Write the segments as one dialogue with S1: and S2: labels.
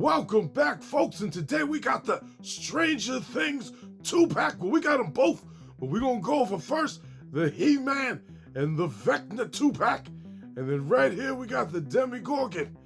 S1: Welcome back, folks, and today we got the Stranger Things 2-pack. Well, we got them both, but we're going to go over first the He-Man and the Vecna 2-pack. And then right here we got the Demogorgon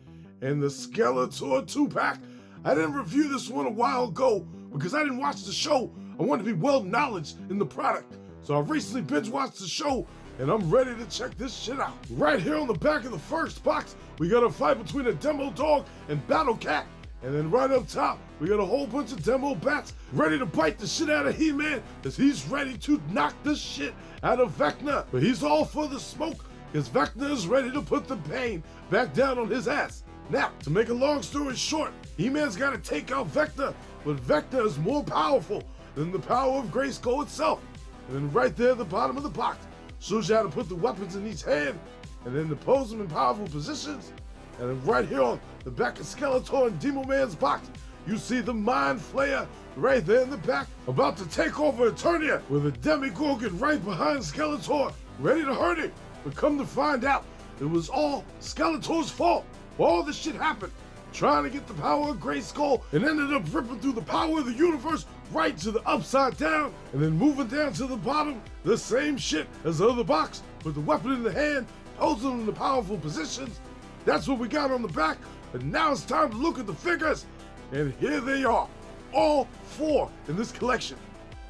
S1: and the Skeletor 2-pack. I didn't review this one a while ago because I didn't watch the show. I wanted to be well-knowledged in the product. So I recently binge-watched the show, and I'm ready to check this shit out. Right here on the back of the first box, we got a fight between a Demo Dog and Battle Cat. And then right up top, we got a whole bunch of Demo Bats ready to bite the shit out of He-Man as he's ready to knock the shit out of Vecna. But he's all for the smoke because Vecna is ready to put the pain back down on his ass. Now, to make a long story short, He-Man's got to take out Vecna, but Vecna is more powerful than the power of Grayskull itself. And then right there at the bottom of the box, shows you how to put the weapons in each hand, and then to pose them in powerful positions. And then right here on the back of Skeletor and Demo Man's box, you see the Mind Flayer right there in the back, about to take over Eternia, with a Demogorgon right behind Skeletor, ready to hurt him. But come to find out, it was all Skeletor's fault. All this shit happened, trying to get the power of Grayskull, and ended up ripping through the power of the universe right to the upside down, and then moving down to the bottom, the same shit as the other box, with the weapon in the hand, posing them in the powerful positions. That's what we got on the back, but now it's time to look at the figures, and here they are, all four in this collection.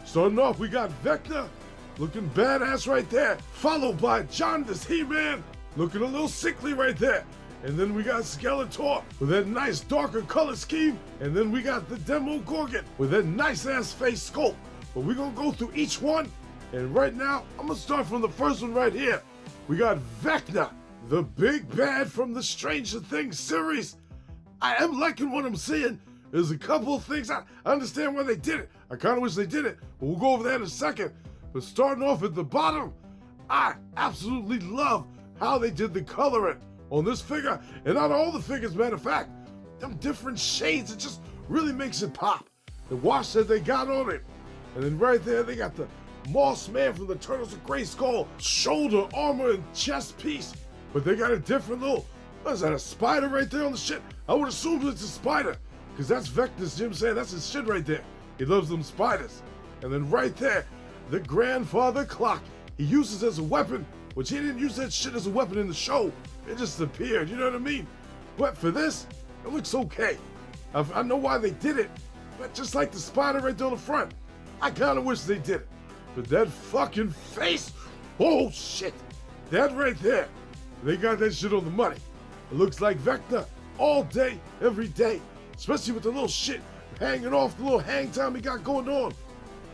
S1: Starting off, we got Vecna, looking badass right there, followed by Jaundice He-Man, looking a little sickly right there. And then we got Skeletor with that nice darker color scheme. And then we got the Demogorgon with that nice ass face sculpt. But we're gonna go through each one. And right now, I'm gonna start from the first one right here. We got Vecna, the big bad from the Stranger Things series. I am liking what I'm seeing. There's a couple of things, I understand why they did it. I kinda wish they did it, but we'll go over that in a second. But starting off at the bottom, I absolutely love how they did the coloring on this figure, and not all the figures, matter of fact, them different shades, it just really makes it pop. The wash that they got on it. And then right there, they got the Moss Man from the Turtles of Grayskull, shoulder, armor, and chest piece. But they got a different little, what is that, a spider right there on the shit? I would assume it's a spider, because that's Vecna's, Jim saying, that's his shit right there. He loves them spiders. And then right there, the grandfather clock, he uses as a weapon, which he didn't use that shit as a weapon in the show. It just appeared, you know what I mean? But for this, it looks okay. I know why they did it, but just like the spider right there on the front, I kinda wish they did it. But that fucking face, oh shit, that right there, they got that shit on the money. It looks like Vecna all day, every day, especially with the little shit hanging off, the little hang time he got going on.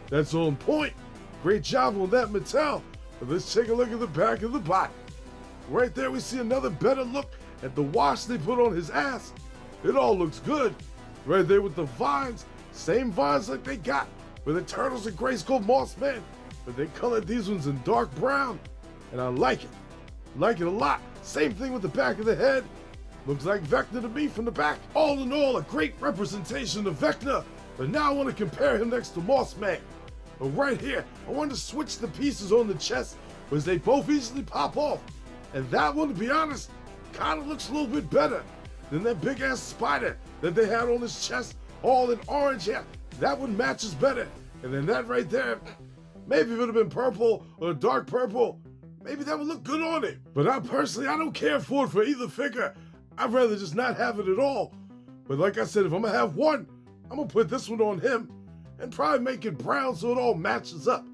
S1: That's on point. Great job on that, Mattel. But let's take a look at the back of the body. Right there we see another better look at the wash they put on his ass. It all looks good. Right there with the vines, same vines like they got with the Turtles and Grayskull Moss Man, but they colored these ones in dark brown, and I like it. Like it a lot. Same thing with the back of the head. Looks like Vecna to me from the back. All in all, a great representation of Vecna, but now I want to compare him next to Moss Man. But right here, I want to switch the pieces on the chest, because they both easily pop off. And that one, to be honest, kind of looks a little bit better than that big ass spider that they had on his chest, all in orange. Yeah, that one matches better. And then that right there, maybe if it would have been purple or dark purple, maybe that would look good on it. But I don't care for it for either figure. I'd rather just not have it at all. But like I said, if I'm gonna have one, I'm gonna put this one on him and probably make it brown so it all matches up.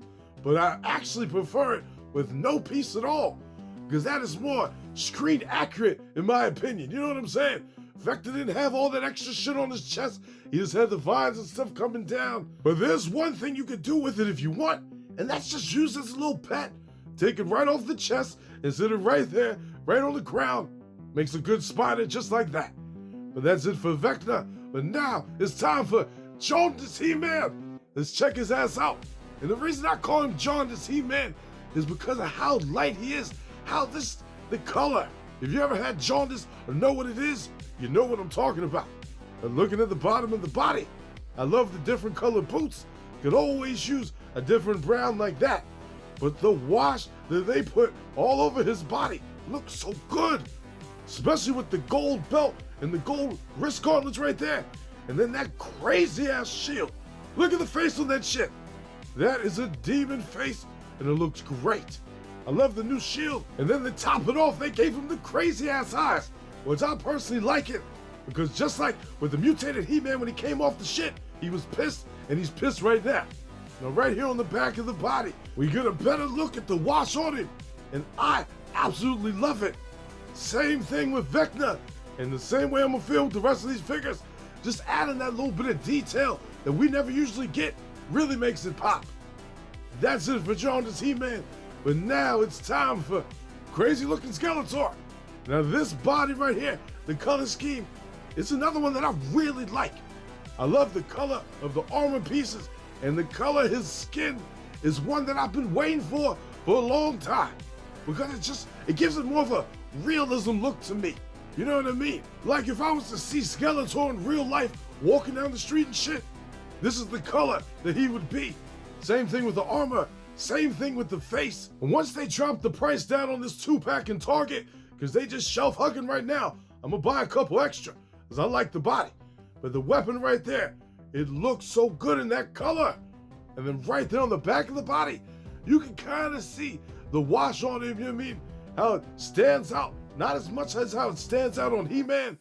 S1: But I actually prefer it with no piece at all, because that is more screen accurate in my opinion. You know what I'm saying? Vecna didn't have all that extra shit on his chest. He just had the vines and stuff coming down. But there's one thing you could do with it if you want, and that's just use it as a little pet. Take it right off the chest and sit it right there, right on the ground. Makes a good spider just like that. But that's it for Vecna. But now it's time for Jaundice He-Man. Let's check his ass out. And the reason I call him Jaundice He-Man is because of how light he is. The color. If you ever had jaundice or know what it is, you know what I'm talking about. And looking at the bottom of the body, I love the different colored boots. Could always use a different brown like that. But the wash that they put all over his body looks so good. especially with the gold belt and the gold wrist gauntlets right there. And then that crazy ass shield. Look at the face on that shit. That is a demon face and it looks great. I love the new shield. And then to top it off, they gave him the crazy ass eyes, which I personally like it, because just like with the mutated He-Man when he came off the shit, he was pissed and he's pissed right now. Now right here on the back of the body, we get a better look at the wash on him, and I absolutely love it. Same thing with Vecna, and the same way I'm gonna feel with the rest of these figures. Just adding that little bit of detail that we never usually get really makes it pop. That's it for Jaundiced He-Man, but now it's time for crazy looking Skeletor. Now this body right here, the color scheme, it's another one that I really like. I love the color of the armor pieces, and the color of his skin is one that I've been waiting for a long time, because it gives it more of a realism look to me. You know what I mean? Like if I was to see Skeletor in real life walking down the street and shit, this is the color that he would be. Same thing with the armor, same thing with the face. And once they drop the price down on this 2-pack in Target, because they just shelf hugging right now, I'm gonna buy a couple extra, because I like the body. But the weapon right there, it looks so good in that color. And then right there on the back of the body, you can kind of see the wash on him, you know what I mean? How it stands out. Not as much as how it stands out on He-Man,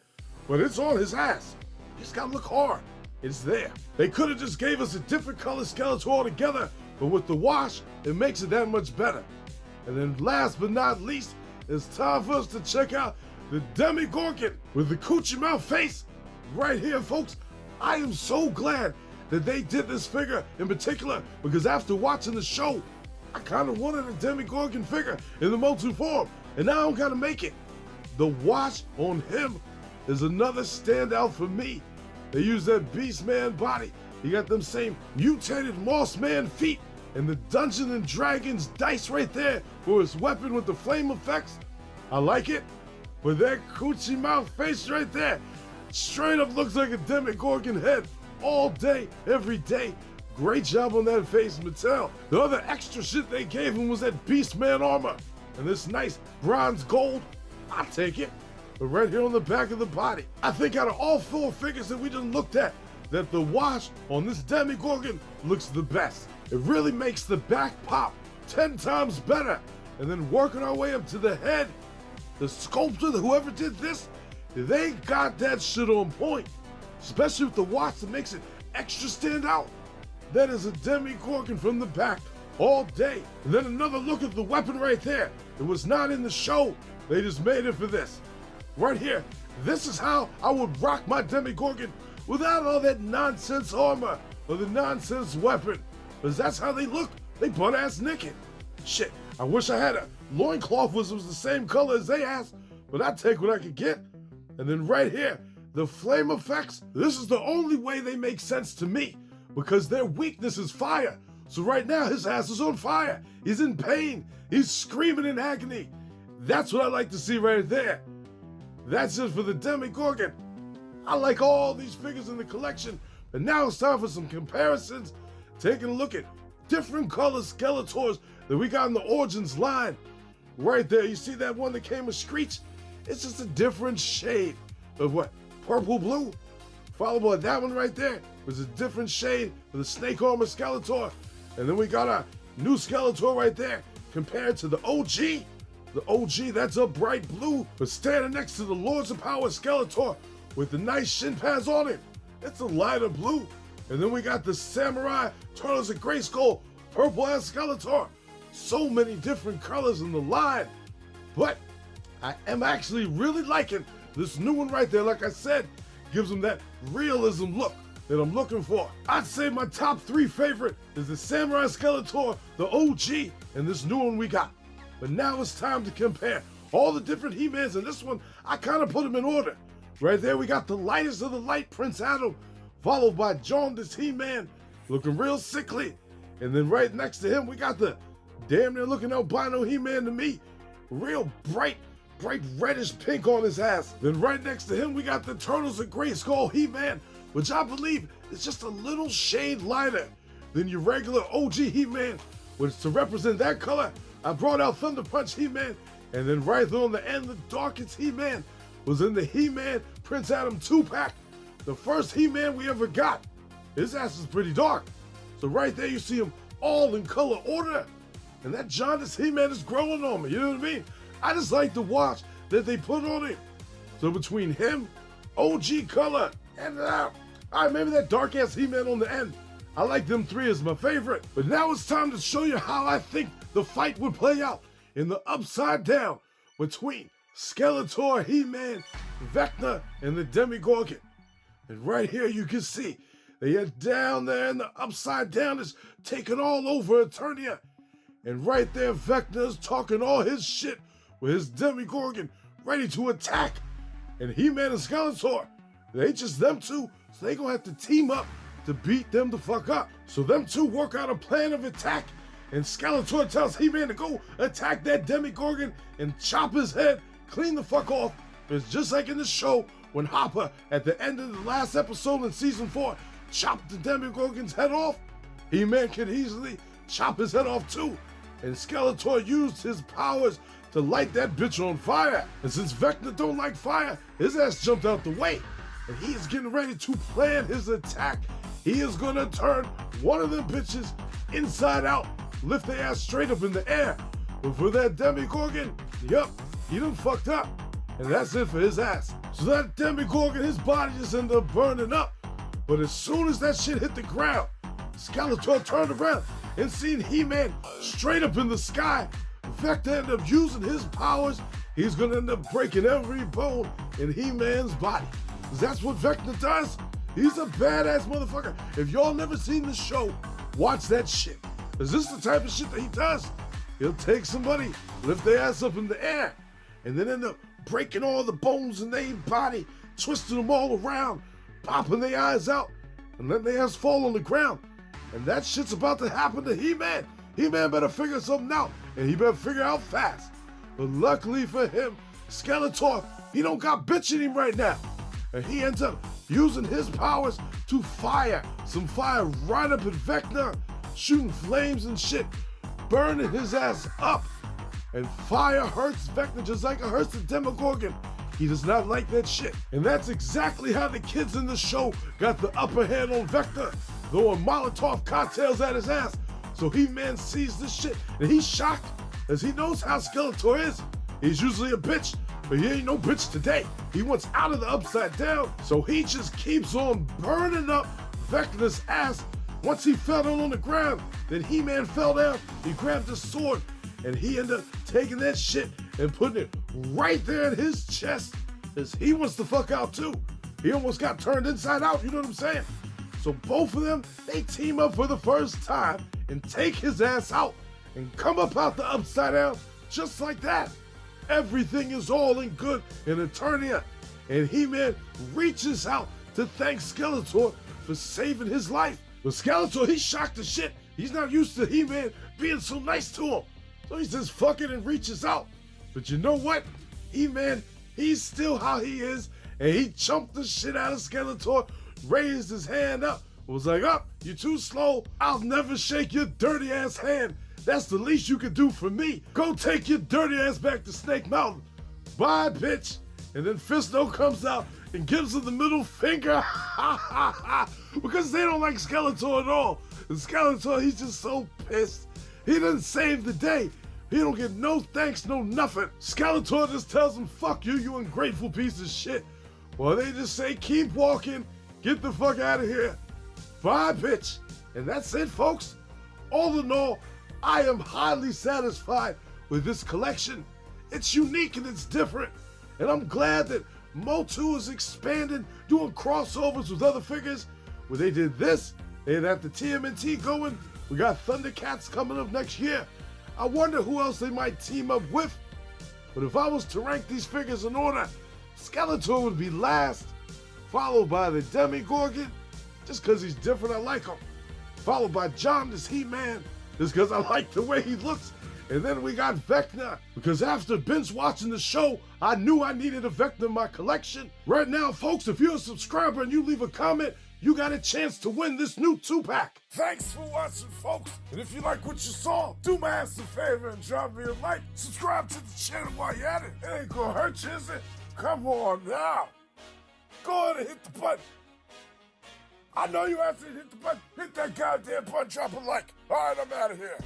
S1: but it's on his ass. You just gotta look hard. It's there. They could have just gave us a different color Skeletor altogether, but with the wash, it makes it that much better. And then last but not least, it's time for us to check out the Demogorgon with the coochie mouth face. Right here, folks. I am so glad that they did this figure in particular, because after watching the show, I kind of wanted a Demogorgon figure in the Motu form, and now I don't gotta make it. The wash on him is another standout for me. They use that Beast Man body. He got them same mutated Moss Man feet, and the Dungeons and Dragons dice right there for his weapon with the flame effects. I like it, but that coochie mouth face right there straight up looks like a Demogorgon head all day, every day. Great job on that face, Mattel. The other extra shit they gave him was that Beast Man armor and this nice bronze gold. I'll take it. But right here on the back of the body, I think out of all 4 figures that we just looked at, that the wash on this Demogorgon looks the best. It really makes the back pop 10 times better. And then working our way up to the head, the sculptor, whoever did this, they got that shit on point. Especially with the wash that makes it extra stand out. That is a Demogorgon from the back all day. And then another look at the weapon right there. It was not in the show. They just made it for this. Right here, this is how I would rock my Demogorgon without all that nonsense armor or the nonsense weapon. Because that's how they look. They butt-ass naked. Shit, I wish I had a loincloth which was the same color as they asked, but I'd take what I could get. And then right here, the flame effects. This is the only way they make sense to me, because their weakness is fire. So right now, his ass is on fire. He's in pain. He's screaming in agony. That's what I like to see right there. That's it for the Demogorgon. I like all these figures in the collection, but now it's time for some comparisons. Taking a look at different color Skeletors that we got in the Origins line. Right there, you see that one that came with Screech? It's just a different shade of what? Purple blue? Followed by that one right there was a different shade of the Snake Armor Skeletor. And then we got a new Skeletor right there compared to the OG. The OG, that's a bright blue, but standing next to the Lords of Power Skeletor with the nice shin pads on it, it's a lighter blue. And then we got the Samurai Turtles of Grayskull purple-ass Skeletor. So many different colors in the line. But I am actually really liking this new one right there. Like I said, gives them that realism look that I'm looking for. I'd say my top 3 favorite is the Samurai Skeletor, the OG, and this new one we got. But now it's time to compare all the different He-Mans, and this one, I kind of put them in order. Right there, we got the lightest of the light, Prince Adam, followed by Jaundiced He-Man, looking real sickly. And then right next to him, we got the damn near looking albino He-Man to me, real bright reddish pink on his ass. Then right next to him, we got the Turtles of Grayskull He-Man, which I believe is just a little shade lighter than your regular OG He-Man, which to represent that color, I brought out Thunder Punch He-Man, and then right there on the end, the darkest He-Man, was in the He-Man Prince Adam 2-pack, the first He-Man we ever got. His ass is pretty dark. So right there you see him all in color order. And that jaundice He-Man is growing on me, you know what I mean? I just like the watch that they put on him. So between him, OG color, and maybe that dark ass He-Man on the end. I like them three as my favorite. But now it's time to show you how I think the fight would play out in the upside down between Skeletor, He-Man, Vecna, and the Demogorgon. And right here you can see they are down there and the upside down is taking all over Eternia. And right there Vecna is talking all his shit with his Demogorgon ready to attack. And He-Man and Skeletor, they just them two, so they gonna have to team up to beat them the fuck up. So them two work out a plan of attack, and Skeletor tells He-Man to go attack that Demogorgon and chop his head, clean the fuck off. It's just like in the show when Hopper, at the end of the last episode in season 4, chopped the Demogorgon's head off. He-Man could easily chop his head off too, and Skeletor used his powers to light that bitch on fire. And since Vecna don't like fire, his ass jumped out the way, and he is getting ready to plan his attack. He is gonna turn one of them bitches inside out, lift their ass straight up in the air. But for that Demogorgon, yup, he done fucked up. And that's it for his ass. So that Demogorgon, his body just ended up burning up. But as soon as that shit hit the ground, Skeletor turned around and seen He-Man straight up in the sky. Vecna ended up using his powers. He's gonna end up breaking every bone in He-Man's body. 'Cause that's what Vecna does. He's a badass motherfucker. If y'all never seen the show, watch that shit. 'Cause this is the type of shit that he does. He'll take somebody, lift their ass up in the air, and then end up breaking all the bones in their body, twisting them all around, popping their eyes out, and letting their ass fall on the ground. And that shit's about to happen to He-Man. He-Man better figure something out, and he better figure out fast. But luckily for him, Skeletor, he don't got bitch in him right now. And he ends up using his powers to fire some fire right up at Vecna, shooting flames and shit, burning his ass up. And fire hurts Vecna just like it hurts the Demogorgon. He does not like that shit. And that's exactly how the kids in the show got the upper hand on Vecna, throwing Molotov cocktails at his ass. So He-Man sees this shit and he's shocked, as he knows how Skeletor is. He's usually a bitch, but he ain't no bitch today. He wants out of the upside down, so he just keeps on burning up Vecna's ass. Once he fell down on the ground, then He-Man fell down, he grabbed his sword, and he ended up taking that shit and putting it right there in his chest, as he wants the fuck out too. He almost got turned inside out, you know what I'm saying? So both of them, they team up for the first time and take his ass out and come up out the upside down just like that. Everything is all in good in Eternia, and He-Man reaches out to thank Skeletor for saving his life. But Skeletor, he's shocked as shit. He's not used to He-Man being so nice to him. So he says fuck it and reaches out. But you know what? He-Man, he's still how he is, and he chumped the shit out of Skeletor, raised his hand up, was like, you're too slow. I'll never shake your dirty ass hand. That's the least you can do for me. Go take your dirty ass back to Snake Mountain. Bye, bitch. And then Fisto comes out and gives him the middle finger. Because they don't like Skeletor at all. And Skeletor, he's just so pissed. He didn't save the day. He don't get no thanks, no nothing. Skeletor just tells him, fuck you, you ungrateful piece of shit. Well, they just say, keep walking. Get the fuck out of here. Bye, bitch. And that's it, folks. All in all, I am highly satisfied with this collection. It's unique and it's different. And I'm glad that Motu is expanding, doing crossovers with other figures. When they did this, they had the TMNT going. We got Thundercats coming up next year. I wonder who else they might team up with. But if I was to rank these figures in order, Skeletor would be last, followed by the Demogorgon, just because he's different, I like him. Followed by Jaundice He-Man, just because I like the way he looks. And then we got Vecna, because after binge watching the show, I knew I needed a Vecna in my collection. Right now, folks, if you're a subscriber and you leave a comment, you got a chance to win this new 2-pack. Thanks for watching, folks. And if you like what you saw, do my ass a favor and drop me a like. Subscribe to the channel while you're at it. It ain't gonna hurt you, is it? Come on now. Go ahead and hit the button. I know you have to hit the button. Hit that goddamn button, drop a like. All right, I'm out of here.